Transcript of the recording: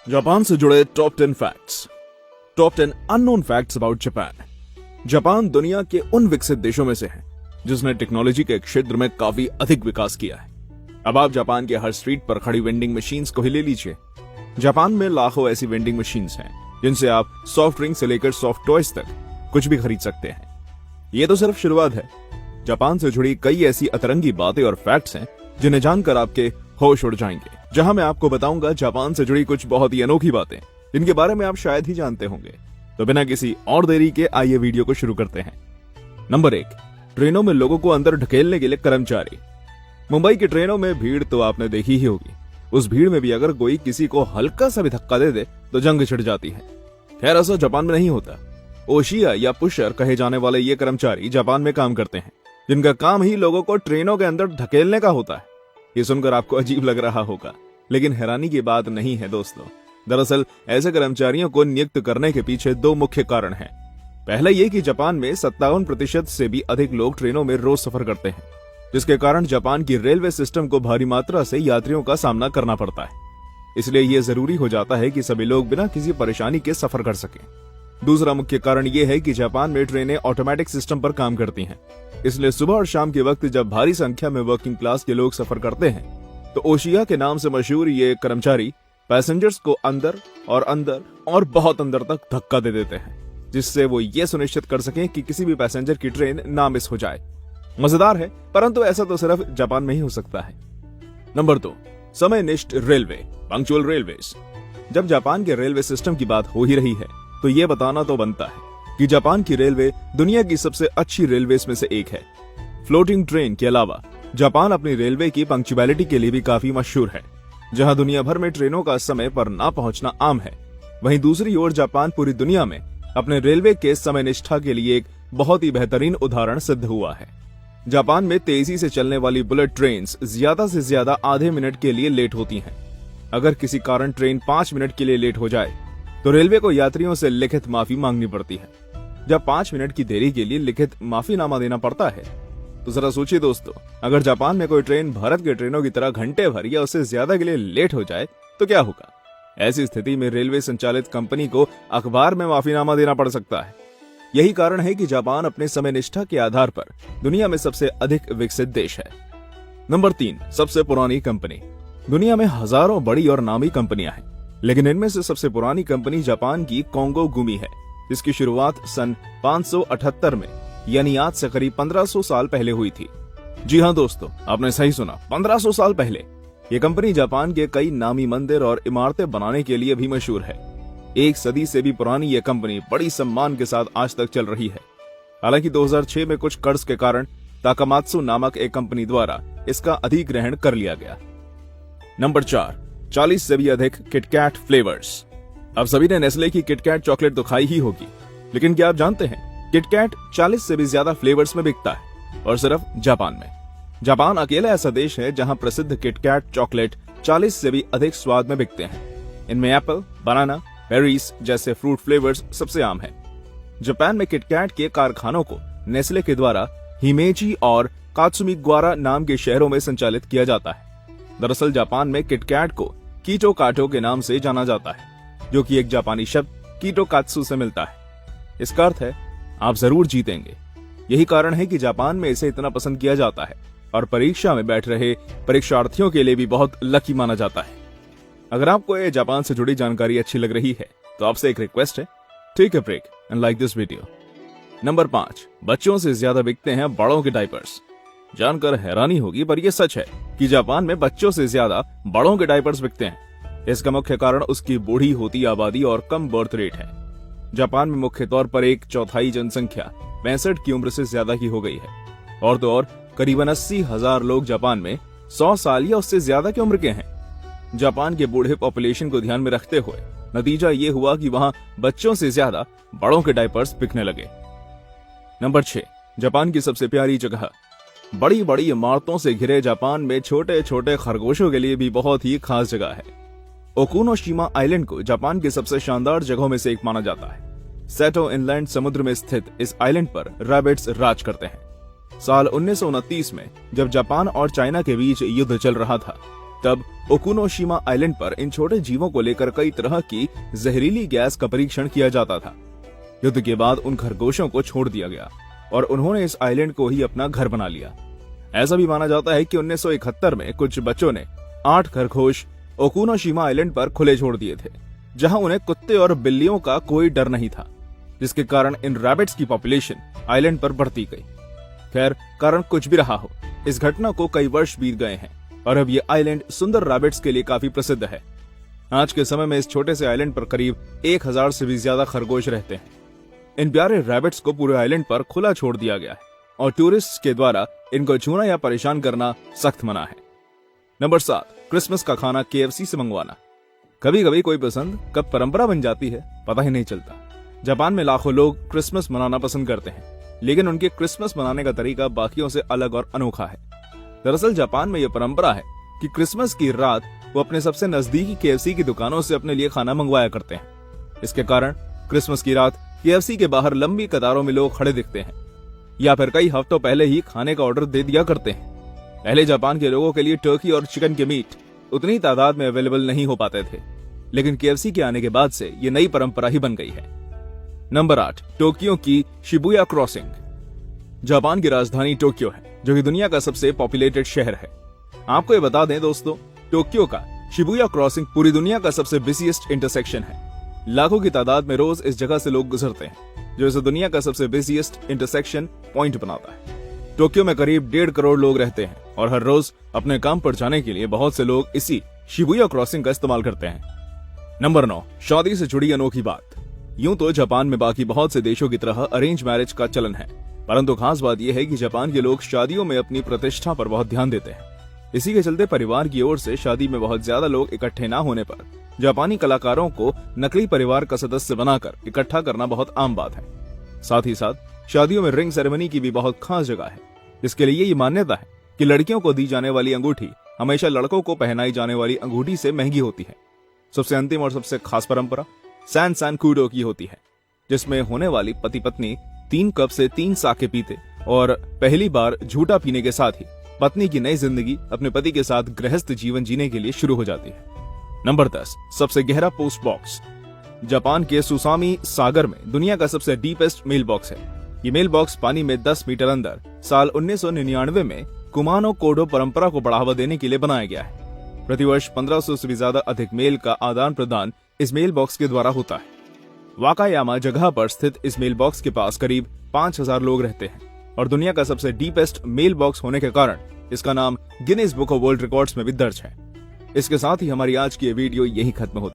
Japan से जुड़े top 10 facts. Top 10 unknown facts about Japan. Japan दुनिया के उन विकसित देशों में से है जिसने टेक्नोलॉजी के क्षेत्र में काफी अधिक विकास किया है। अब आप जापान के हर स्ट्रीट पर खड़ी वेंडिंग मशीन्स को ही ले लीजिए। जापान में लाखों ऐसी वेंडिंग मशीन्स हैं जिनसे आप सॉफ्ट ड्रिंक से लेकर सॉफ्ट टॉयज तक कुछ भी खरीद सकते हैं। ये तो सिर्फ शुरुआत है। जापान से जुड़ी कई ऐसी अतरंगी बातें और फैक्ट्स हैं जिन्हें जानकर आपके होश उड़ जाएंगे, जहां मैं आपको बताऊंगा जापान से जुड़ी कुछ बहुत ही अनोखी बातें जिनके बारे में आप शायद ही जानते होंगे। तो बिना किसी और देरी के आइए वीडियो को शुरू करते हैं। नंबर 1, ट्रेनों में लोगों को अंदर ढकेलने के लिए कर्मचारी। मुंबई की ट्रेनों में भीड़ तो आपने देखी ही होगी। उस भीड़ में भी अगर कोई किसी को हल्का सा भी धक्का दे दे तो जंग छिड़ जाती है। खैर, ऐसा जापान में नहीं होता। ओशिया या पुशर कहे जाने वाले ये कर्मचारी जापान में काम करते हैं, जिनका काम ही लोगों को ट्रेनों के अंदर धकेलने का होता है। ये सुनकर आपको अजीब लग रहा होगा, लेकिन हैरानी की बात नहीं है दोस्तों। दरअसल ऐसे कर्मचारियों को नियुक्त करने के पीछे दो मुख्य कारण हैं। पहला ये कि जापान में 57% से भी अधिक लोग ट्रेनों में रोज सफर करते हैं, जिसके कारण जापान की रेलवे सिस्टम को भारी मात्रा से यात्रियों का सामना करना पड़ता है। इसलिए यह जरूरी हो जाता है कि सभी लोग बिना किसी परेशानी के सफर कर सकें। दूसरा मुख्य कारण यह है कि जापान में ट्रेनें ऑटोमेटिक सिस्टम पर काम करती हैं। इसलिए सुबह और शाम के वक्त जब भारी संख्या में वर्किंग क्लास के लोग सफर करते हैं तो ओशिया के नाम से मशहूर ये कर्मचारी पैसेंजर्स को अंदर और बहुत अंदर तक धक्का दे देते हैं, जिससे वो ये सुनिश्चित कर सकें कि किसी भी पैसेंजर की ट्रेन ना मिस हो जाए। मजेदार है, परंतु ऐसा तो सिर्फ जापान में ही हो सकता है। नंबर 2, समयनिष्ठ रेलवे, पंक्चुअल रेलवेज। जब जापान के रेलवे सिस्टम की बात हो ही रही है तो ये बताना तो बनता है कि जापान की रेलवे दुनिया की सबसे अच्छी रेलवेज में से एक है। फ्लोटिंग ट्रेन के अलावा जापान अपनी रेलवे की पंक्चुअलिटी के लिए भी काफी मशहूर है। जहां दुनिया भर में ट्रेनों का समय पर ना पहुंचना आम है, वहीं दूसरी ओर जापान पूरी दुनिया में अपने रेलवे के समय निष्ठा के लिए एक बहुत ही बेहतरीन उदाहरण सिद्ध हुआ है। जापान में तेजी से चलने वाली बुलेट ट्रेन्स ज्यादा से ज्यादा आधे मिनट के लिए लेट होती हैं। अगर किसी कारण ट्रेन 5 मिनट के लिए लेट हो जाए तो रेलवे को यात्रियों से लिखित माफी मांगनी पड़ती है। जब 5 मिनट की देरी के लिए लिखित माफीनामा देना पड़ता है तो जरा सोचिए दोस्तों, अगर जापान में कोई ट्रेन भारत के ट्रेनों की तरह घंटे भर या उससे ज्यादा के लिए लेट हो जाए तो क्या होगा। ऐसी स्थिति में रेलवे संचालित कंपनी को अखबार में माफीनामा देना पड़ सकता है। यही कारण है कि जापान अपने समय निष्ठा के आधार पर दुनिया में सबसे अधिक विकसित देश है। नंबर 3, सबसे पुरानी कंपनी। दुनिया में हजारों बड़ी और नामी कंपनियां हैं, लेकिन इनमें से सबसे पुरानी कंपनी जापान की कोंगो गुमी है, जिसकी शुरुआत सन 578 में यानी आज से करीब 1500 साल पहले हुई थी। जी हाँ दोस्तों, आपने सही सुना, 1500 साल पहले। ये कंपनी जापान के कई नामी मंदिर और इमारतें बनाने के लिए भी मशहूर है। 1 सदी से भी पुरानी ये कंपनी बड़ी सम्मान के साथ आज तक चल रही है। हालांकि 2006 में कुछ कर्ज के कारण ताकामात्सु नामक एक कंपनी द्वारा इसका अधिग्रहण कर लिया गया। नंबर 4, 40 से भी अधिक किटकैट फ्लेवर्स। अब सभी ने नेस्ले की किटकैट चॉकलेट तो खाई ही होगी, लेकिन क्या आप जानते हैं किटकैट 40 से भी ज्यादा फ्लेवर्स में बिकता है, और सिर्फ जापान में। जापान अकेला ऐसा देश है जहां प्रसिद्ध किटकैट चॉकलेट 40 से भी अधिक स्वाद में बिकते हैं। इनमें एप्पल, बनाना, बेरीज जैसे फ्रूट फ्लेवर्स सबसे आम है। जापान में किटकैट के कारखानों को नेस्ले के द्वारा हिमेजी और कात्सुमिगावा नाम के शहरों में संचालित किया जाता है। दरअसल जापान में किटकैट को कीटो काटो के नाम से जाना जाता है, जो कि एक जापानी शब्द कीटो कात्सु से मिलता है। इसका अर्थ है आप जरूर जीतेंगे। यही कारण है कि जापान में इसे इतना पसंद किया जाता है और परीक्षा में बैठ रहे परीक्षार्थियों के लिए भी बहुत लकी माना जाता है। अगर आपको ये जापान से जुड़ी जानकारी अच्छी लग रही है तो आपसे एक रिक्वेस्ट है, take a break and like this video. Number 5, बच्चों से ज्यादा बिकते हैं बड़ों के डायपर्स। जानकर हैरानी होगी, पर यह सच है कि जापान में बच्चों से ज्यादा बड़ों के डायपर्स बिकते हैं। इसका मुख्य कारण उसकी बूढ़ी होती आबादी और कम बर्थ रेट है। जापान में मुख्य तौर पर 1/4 जनसंख्या 65 की उम्र से ज्यादा की हो गई है, और तो और करीबन 80,000 लोग जापान में 100 साल या उससे ज्यादा की उम्र के हैं। जापान के बूढ़े पॉपुलेशन को ध्यान में रखते हुए नतीजा ये हुआ कि वहां बच्चों से ज्यादा बड़ों के डायपर्स बिकने लगे। नंबर 6, जापान की सबसे प्यारी जगह। बड़ी बड़ी इमारतों से घिरे जापान में छोटे छोटे खरगोशों के लिए भी बहुत ही खास जगह है। ओकुनोशिमा आइलैंड को जापान की सबसे शानदार जगहों में से एक माना जाता है। सेटो इनलैंड समुद्र में स्थित इस आइलैंड पर रैबिट्स राज करते हैं। साल 1929 में जब जापान और चाइना के बीच युद्ध चल रहा था तब ओकुनोशिमा आइलैंड पर इन छोटे जीवों को लेकर कई तरह की जहरीली गैस का परीक्षण किया जाता था। युद्ध के बाद उन खरगोशों को छोड़ दिया गया और उन्होंने इस आइलैंड को ही अपना घर बना लिया। ऐसा भी माना जाता है कि 1971 में कुछ बच्चों ने 8 खरगोश ओकुनोशिमा आइलैंड पर खुले छोड़ दिए थे, जहां उन्हें कुत्ते और बिल्लियों का कोई डर नहीं था, जिसके कारण इन रैबिट्स की पॉपुलेशन आइलैंड पर बढ़ती गई। खैर, कारण कुछ भी रहा हो, इस घटना को कई वर्ष बीत गए हैं और अब ये आइलैंड सुंदर रैबिट्स के लिए काफी प्रसिद्ध है। आज के समय में इस छोटे से आइलैंड पर करीब 1000 से भी ज्यादा खरगोश रहते हैं। इन प्यारे रैबिट्स को पूरे आइलैंड पर खुला छोड़ दिया गया है और टूरिस्ट के द्वारा इनको छूना या परेशान करना सख्त मना है। नंबर 7, क्रिसमस का खाना KFC से मंगवाना। कभी कभी कोई पसंद कब परंपरा बन जाती है पता ही नहीं चलता। जापान में लाखों लोग क्रिसमस मनाना पसंद करते हैं, लेकिन उनके क्रिसमस मनाने का तरीका बाकियों से अलग और अनोखा है। दरअसल जापान में यह परंपरा है कि क्रिसमस की रात वो अपने सबसे नजदीकी KFC की दुकानों से अपने लिए खाना मंगवाया करते हैं। इसके कारण क्रिसमस की रात KFC के बाहर लंबी कतारों में लोग खड़े दिखते हैं या फिर कई हफ्तों पहले ही खाने का ऑर्डर दे दिया करते हैं। पहले जापान के लोगों के लिए टर्की और चिकन के मीट उतनी तादाद में अवेलेबल नहीं हो पाते थे, लेकिन KFC के आने के बाद से ये नई परंपरा ही बन गई है। नंबर 8, टोक्यो की शिबुया क्रॉसिंग। जापान की राजधानी टोक्यो है, जो कि दुनिया का सबसे पॉपुलेटेड शहर है। आपको ये बता दें दोस्तों, टोक्यो का शिबुया क्रॉसिंग पूरी दुनिया का सबसे बिजीएस्ट इंटरसेक्शन है। लाखों की तादाद में रोज इस जगह से लोग गुजरते हैं, जो इसे दुनिया का सबसे बिजीएस्ट इंटरसेक्शन पॉइंट बनाता है। टोक्यो में करीब 1.5 करोड़ लोग रहते हैं और हर रोज अपने काम पर जाने के लिए बहुत से लोग इसी शिबुया क्रॉसिंग का इस्तेमाल करते हैं। नंबर 9, शादी से जुड़ी अनोखी बात। यूं तो जापान में बाकी बहुत से देशों की तरह अरेंज मैरिज का चलन है, परंतु खास बात यह है कि जापान के लोग शादियों में अपनी प्रतिष्ठा पर बहुत ध्यान देते हैं। इसी के चलते परिवार की ओर से शादी में बहुत ज्यादा लोग इकट्ठे ना होने पर जापानी कलाकारों को नकली परिवार का सदस्य बनाकर इकट्ठा करना बहुत आम बात है। साथ ही साथ शादियों में रिंग सेरेमनी की भी बहुत खास जगह है, जिसके लिए ये मान्यता है कि लड़कियों को दी जाने वाली अंगूठी हमेशा लड़कों को पहनाई जाने वाली अंगूठी से महंगी होती है। सबसे अंतिम और सबसे खास परंपरा सैन सैन कूडो की होती है, जिसमें होने वाली पति पत्नी 3 कप से 3 साके पीते और पहली बार झूठा पीने के साथ ही पत्नी की नई जिंदगी अपने पति के साथ गृहस्थ जीवन जीने के लिए शुरू हो जाती है। नंबर 10, सबसे गहरा पोस्ट बॉक्स। जापान के सुसामी सागर में दुनिया का सबसे डीपेस्ट मेल बॉक्स है। ये मेल बॉक्स पानी में 10 मीटर अंदर साल 1999 में कुमानो कोडो परंपरा को बढ़ावा देने के लिए बनाया गया है। प्रतिवर्ष 1500 से भी ज्यादा अधिक मेल का आदान प्रदान इस मेल बॉक्स के द्वारा होता है। वाकायामा जगह पर स्थित इस मेल बॉक्स के पास करीब 5000 लोग रहते हैं और दुनिया का सबसे डीपेस्ट मेल बॉक्स होने के कारण इसका नाम Guinness book of world records में भी दर्ज है। इसके साथ ही हमारी आज की ये वीडियो यही खत्म होती है।